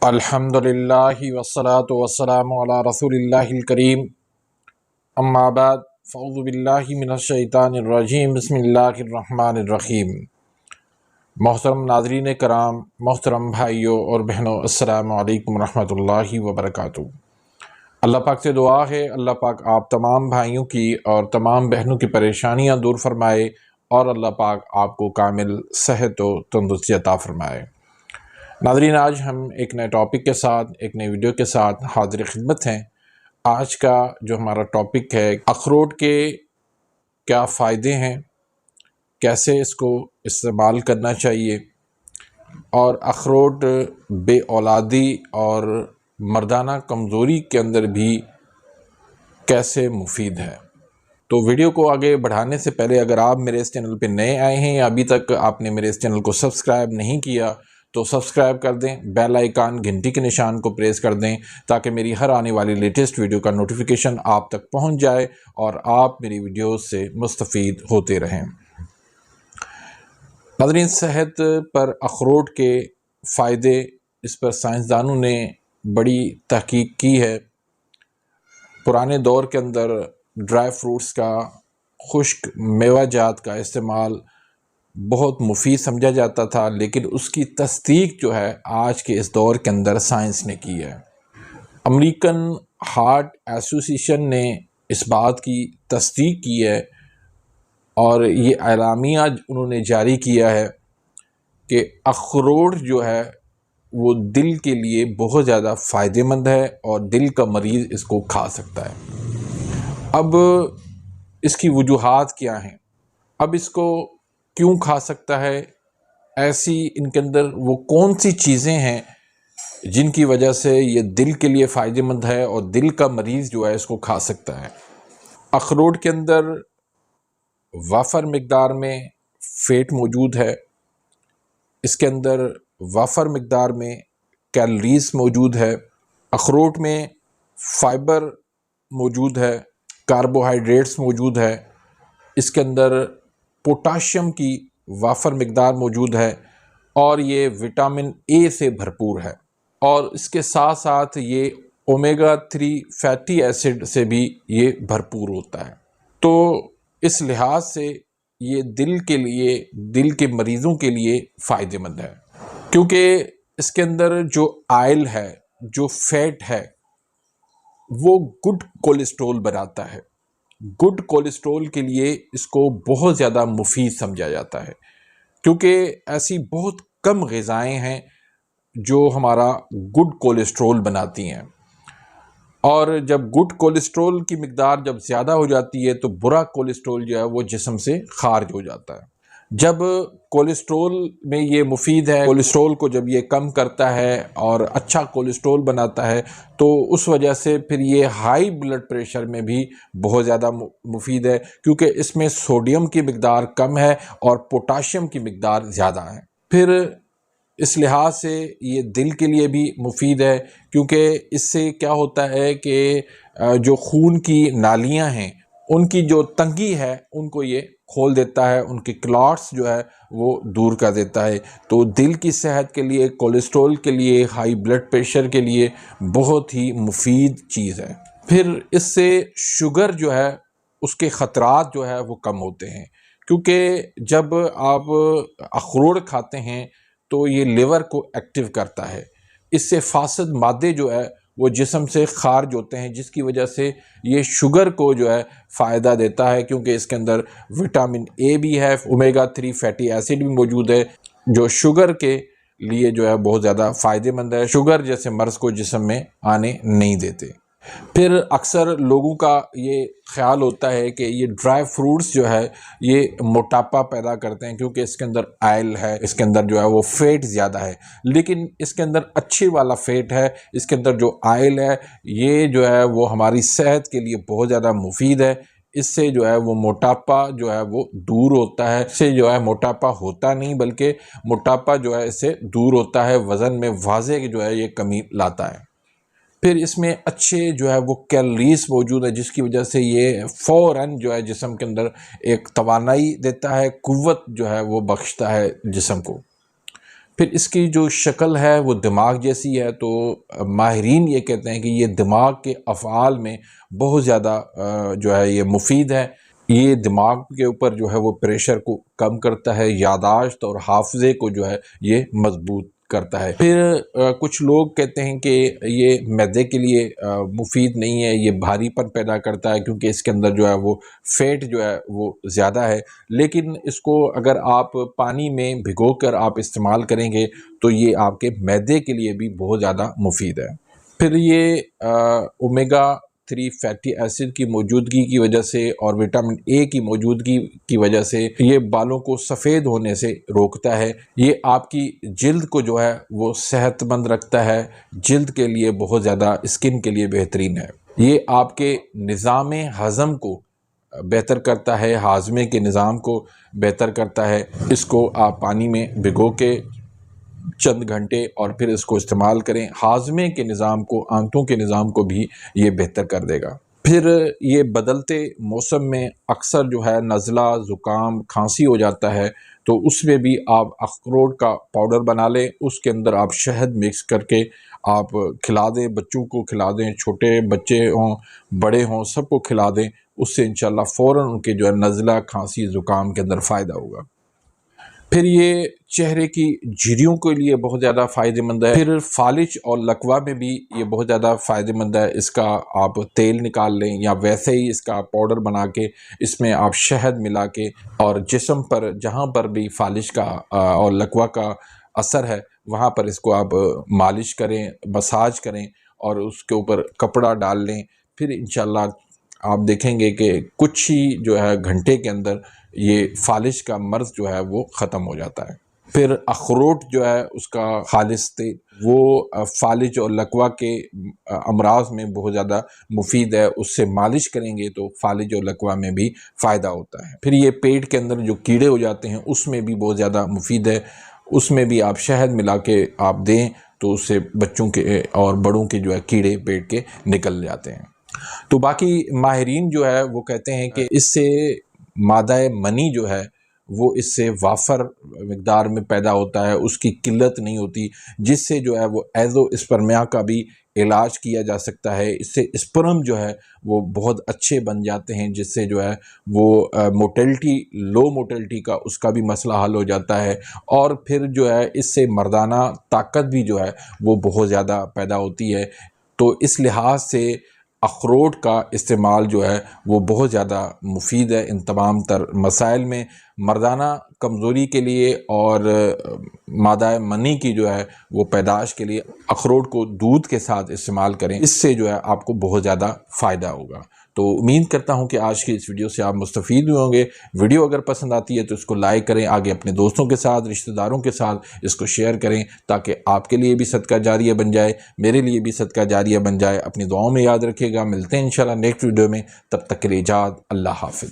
الحمدللہ والصلاة والسلام علی رسول اللہ الکریم، اما بعد فاعوذ باللہ من الشیطان الرجیم، بسم اللہ الرحمن الرحیم۔ محترم ناظرین کرام، محترم بھائیوں اور بہنوں، السلام علیکم ورحمۃ اللہ وبرکاتہ۔ اللہ پاک سے دعا ہے اللہ پاک آپ تمام بھائیوں کی اور تمام بہنوں کی پریشانیاں دور فرمائے اور اللہ پاک آپ کو کامل صحت و تندرستی عطا فرمائے۔ ناظرین، آج ہم ایک نئے ٹاپک کے ساتھ، ایک نئے ویڈیو کے ساتھ حاضر خدمت ہیں۔ آج کا جو ہمارا ٹاپک ہے، اخروٹ کے کیا فائدے ہیں، کیسے اس کو استعمال کرنا چاہیے، اور اخروٹ بے اولادی اور مردانہ کمزوری کے اندر بھی کیسے مفید ہے۔ تو ویڈیو کو آگے بڑھانے سے پہلے اگر آپ میرے اس چینل پہ نئے آئے ہیں یا ابھی تک آپ نے میرے اس چینل کو سبسکرائب نہیں کیا تو سبسکرائب کر دیں، بیل آئیکن گھنٹی کے نشان کو پریس کر دیں تاکہ میری ہر آنے والی لیٹسٹ ویڈیو کا نوٹیفیکیشن آپ تک پہنچ جائے اور آپ میری ویڈیوز سے مستفید ہوتے رہیں۔ ناظرین، صحت پر اخروٹ کے فائدے، اس پر سائنسدانوں نے بڑی تحقیق کی ہے۔ پرانے دور کے اندر ڈرائی فروٹس کا، خشک میوہ جات کا استعمال بہت مفید سمجھا جاتا تھا، لیکن اس کی تصدیق جو ہے آج کے اس دور کے اندر سائنس نے کی ہے۔ امریکن ہارٹ ایسوسی ایشن نے اس بات کی تصدیق کی ہے اور یہ اعلامیہ انہوں نے جاری کیا ہے کہ اخروٹ جو ہے وہ دل کے لیے بہت زیادہ فائدہ مند ہے اور دل کا مریض اس کو کھا سکتا ہے۔ اب اس کی وجوہات کیا ہیں؟ اب اس کو کیوں کھا سکتا ہے؟ ایسی ان کے اندر وہ کون سی چیزیں ہیں جن کی وجہ سے یہ دل کے لیے فائدہ مند ہے اور دل کا مریض جو ہے اس کو کھا سکتا ہے؟ اخروٹ کے اندر وافر مقدار میں فیٹ موجود ہے، اس کے اندر وافر مقدار میں کیلوریز موجود ہے، اخروٹ میں فائبر موجود ہے، کاربوہائیڈریٹس موجود ہے، اس کے اندر پوٹاشیم کی وافر مقدار موجود ہے اور یہ وٹامن اے سے بھرپور ہے، اور اس کے ساتھ ساتھ یہ اومیگا 3 فیٹی ایسڈ سے بھی یہ بھرپور ہوتا ہے۔ تو اس لحاظ سے یہ دل کے لیے، دل کے مریضوں کے لیے فائدہ مند ہے، کیونکہ اس کے اندر جو آئل ہے، جو فیٹ ہے، وہ گڈ کولیسٹرول بناتا ہے۔ گڈ کولیسٹرول کے لیے اس کو بہت زیادہ مفید سمجھا جاتا ہے، کیونکہ ایسی بہت کم غذائیں ہیں جو ہمارا گڈ کولیسٹرول بناتی ہیں، اور جب گڈ کولیسٹرول کی مقدار جب زیادہ ہو جاتی ہے تو برا کولیسٹرول جو ہے وہ جسم سے خارج ہو جاتا ہے۔ جب کولیسٹرول میں یہ مفید ہے، کولیسٹرول کو جب یہ کم کرتا ہے اور اچھا کولیسٹرول بناتا ہے تو اس وجہ سے پھر یہ ہائی بلڈ پریشر میں بھی بہت زیادہ مفید ہے، کیونکہ اس میں سوڈیم کی مقدار کم ہے اور پوٹاشیم کی مقدار زیادہ ہے۔ پھر اس لحاظ سے یہ دل کے لیے بھی مفید ہے، کیونکہ اس سے کیا ہوتا ہے کہ جو خون کی نالیاں ہیں ان کی جو تنگی ہے ان کو یہ کھول دیتا ہے، ان کے کلاٹس جو ہے وہ دور کر دیتا ہے۔ تو دل کی صحت کے لیے، کولیسٹرول کے لیے، ہائی بلڈ پریشر کے لیے بہت ہی مفید چیز ہے۔ پھر اس سے شوگر جو ہے اس کے خطرات جو ہے وہ کم ہوتے ہیں، کیونکہ جب آپ اخروٹ کھاتے ہیں تو یہ لیور کو ایکٹیو کرتا ہے، اس سے فاسد مادے جو ہے وہ جسم سے خارج ہوتے ہیں، جس کی وجہ سے یہ شوگر کو جو ہے فائدہ دیتا ہے، کیونکہ اس کے اندر وٹامن اے بھی ہے، اومیگا 3 فیٹی ایسڈ بھی موجود ہے، جو شوگر کے لیے جو ہے بہت زیادہ فائدہ مند ہے، شوگر جیسے مرض کو جسم میں آنے نہیں دیتے۔ پھر اکثر لوگوں کا یہ خیال ہوتا ہے کہ یہ ڈرائی فروٹس جو ہے یہ موٹاپا پیدا کرتے ہیں، کیونکہ اس کے اندر آئل ہے، اس کے اندر جو ہے وہ فیٹ زیادہ ہے، لیکن اس کے اندر اچھی والا فیٹ ہے، اس کے اندر جو آئل ہے یہ جو ہے وہ ہماری صحت کے لیے بہت زیادہ مفید ہے۔ اس سے جو ہے وہ موٹاپا جو ہے وہ دور ہوتا ہے، اس سے جو ہے موٹاپا ہوتا نہیں بلکہ موٹاپا جو ہے اس سے دور ہوتا ہے، وزن میں واضح جو ہے یہ کمی لاتا ہے۔ پھر اس میں اچھے جو ہے وہ کیلوریز موجود ہے، جس کی وجہ سے یہ فوراً جو ہے جسم کے اندر ایک توانائی دیتا ہے، قوت جو ہے وہ بخشتا ہے جسم کو۔ پھر اس کی جو شکل ہے وہ دماغ جیسی ہے، تو ماہرین یہ کہتے ہیں کہ یہ دماغ کے افعال میں بہت زیادہ جو ہے یہ مفید ہے۔ یہ دماغ کے اوپر جو ہے وہ پریشر کو کم کرتا ہے، یاداشت اور حافظے کو جو ہے یہ مضبوط کرتا ہے۔ پھر کچھ لوگ کہتے ہیں کہ یہ معدے کے لیے مفید نہیں ہے، یہ بھاری پن پیدا کرتا ہے کیونکہ اس کے اندر جو ہے وہ فیٹ جو ہے وہ زیادہ ہے، لیکن اس کو اگر آپ پانی میں بھگو کر آپ استعمال کریں گے تو یہ آپ کے معدے کے لیے بھی بہت زیادہ مفید ہے۔ پھر یہ اومیگا 3 فیٹی ایسڈ کی موجودگی کی وجہ سے اور وٹامن اے کی موجودگی کی وجہ سے یہ بالوں کو سفید ہونے سے روکتا ہے۔ یہ آپ کی جلد کو جو ہے وہ صحت مند رکھتا ہے، جلد کے لیے بہت زیادہ، اسکن کے لیے بہترین ہے۔ یہ آپ کے نظام ہضم کو بہتر کرتا ہے، ہاضمے کے نظام کو بہتر کرتا ہے۔ اس کو آپ پانی میں بھگو کے چند گھنٹے اور پھر اس کو استعمال کریں، ہاضمے کے نظام کو، آنتوں کے نظام کو بھی یہ بہتر کر دے گا۔ پھر یہ بدلتے موسم میں اکثر جو ہے نزلہ، زکام، کھانسی ہو جاتا ہے، تو اس میں بھی آپ اخروٹ کا پاؤڈر بنا لیں، اس کے اندر آپ شہد مکس کر کے آپ کھلا دیں، بچوں کو کھلا دیں، چھوٹے بچے ہوں بڑے ہوں سب کو کھلا دیں، اس سے انشاءاللہ فوراً ان کے جو ہے نزلہ، کھانسی، زکام کے اندر فائدہ ہوگا۔ پھر یہ چہرے کی جھریوں کے لیے بہت زیادہ فائدہ مند ہے۔ پھر فالج اور لکوہ میں بھی یہ بہت زیادہ فائدہ مند ہے۔ اس کا آپ تیل نکال لیں یا ویسے ہی اس کا پاؤڈر بنا کے اس میں آپ شہد ملا کے اور جسم پر جہاں پر بھی فالج کا اور لکوہ کا اثر ہے وہاں پر اس کو آپ مالش کریں، مساج کریں اور اس کے اوپر کپڑا ڈال لیں۔ پھر انشاءاللہ آپ دیکھیں گے کہ کچھ ہی جو ہے گھنٹے کے اندر یہ فالج کا مرض جو ہے وہ ختم ہو جاتا ہے۔ پھر اخروٹ جو ہے اس کا خالص تیل وہ فالج اور لکوہ کے امراض میں بہت زیادہ مفید ہے، اس سے مالش کریں گے تو فالج اور لکوہ میں بھی فائدہ ہوتا ہے۔ پھر یہ پیٹ کے اندر جو کیڑے ہو جاتے ہیں اس میں بھی بہت زیادہ مفید ہے، اس میں بھی آپ شہد ملا کے آپ دیں تو اس سے بچوں کے اور بڑوں کے جو ہے کیڑے پیٹ کے نکل جاتے ہیں۔ تو باقی ماہرین جو ہے وہ کہتے ہیں کہ اس سے مادہ منی جو ہے وہ اس سے وافر مقدار میں پیدا ہوتا ہے، اس کی قلت نہیں ہوتی، جس سے جو ہے وہ ایزو اسپرمیا کا بھی علاج کیا جا سکتا ہے۔ اس سے اسپرم جو ہے وہ بہت اچھے بن جاتے ہیں، جس سے جو ہے وہ موٹیلٹی، لو موٹیلٹی کا اس کا بھی مسئلہ حل ہو جاتا ہے، اور پھر جو ہے اس سے مردانہ طاقت بھی جو ہے وہ بہت زیادہ پیدا ہوتی ہے۔ تو اس لحاظ سے اخروٹ کا استعمال جو ہے وہ بہت زیادہ مفید ہے ان تمام تر مسائل میں۔ مردانہ کمزوری کے لیے اور مادہ منی کی جو ہے وہ پیدائش کے لیے اخروٹ کو دودھ کے ساتھ استعمال کریں، اس سے جو ہے آپ کو بہت زیادہ فائدہ ہوگا۔ تو امید کرتا ہوں کہ آج کی اس ویڈیو سے آپ مستفید ہوئے ہوں گے۔ ویڈیو اگر پسند آتی ہے تو اس کو لائک کریں، آگے اپنے دوستوں کے ساتھ، رشتہ داروں کے ساتھ اس کو شیئر کریں تاکہ آپ کے لیے بھی صدقہ جاریہ بن جائے، میرے لیے بھی صدقہ جاریہ بن جائے۔ اپنی دعاؤں میں یاد رکھیے گا، ملتے ہیں انشاءاللہ نیکسٹ ویڈیو میں، تب تک کے لیے اجازت، اللہ حافظ۔